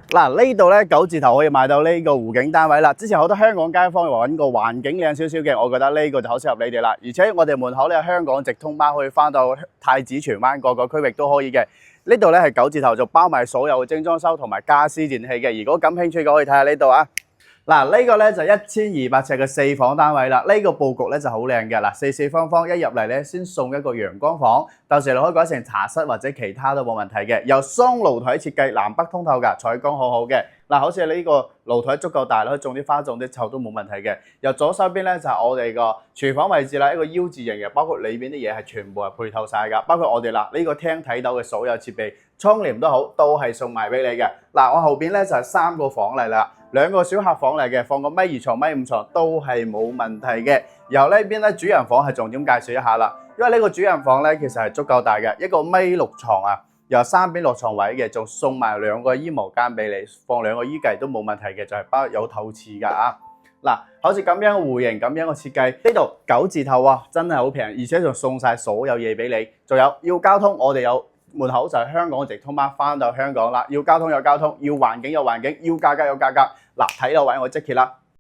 嗱，呢度咧九字頭可以買到呢個湖景單位啦。之前好多香港街坊話揾個環境靚少少嘅，我覺得呢個就好適合你哋啦。而且我哋門口咧有香港直通巴可以翻到太子荃灣各個區域都可以嘅。呢度咧係九字頭就包埋所有嘅精裝修同埋家私電器嘅。如果感興趣嘅可以睇下呢度啊。嗱，呢個咧就1200尺嘅4房單位啦，呢個佈局咧就好靚嘅。嗱，四四方方一入嚟咧，先送一個陽光房，到時你可以改成茶室或者其他都冇問題嘅。由雙露台設計，南北通透㗎，採光好好嘅。嗱，好似呢個露台足夠大啦，可以種啲花種啲草都冇問題嘅。由左手邊咧就係我哋個廚房位置啦，一個 U 字形嘅，包括裏邊啲嘢係全部係配透晒㗎，包括我哋啦呢個廳睇到嘅所有設備，窗簾都好，都係送埋俾你嘅。嗱，我後邊咧就係3個房嚟啦。2個小客房嚟嘅，放個米2床、米5床都係冇問題嘅。由呢邊咧主人房係重點介紹一下啦，因為呢個主人房咧其實係足夠大嘅，一個米6床啊，由3邊落床位嘅，仲送埋2個衣帽間俾你，放2個衣櫃都冇問題嘅，就係包有透廁㗎啊。嗱，好似咁樣嘅戶型，咁樣嘅設計，呢度9字頭啊，真係好平，而且仲送晒所有嘢俾你。仲有要交通，我哋有門口就係香港直通巴翻到香港啦。要交通有交通，要環境有環境，要價格有價格。嗱，睇到位我即揭啦。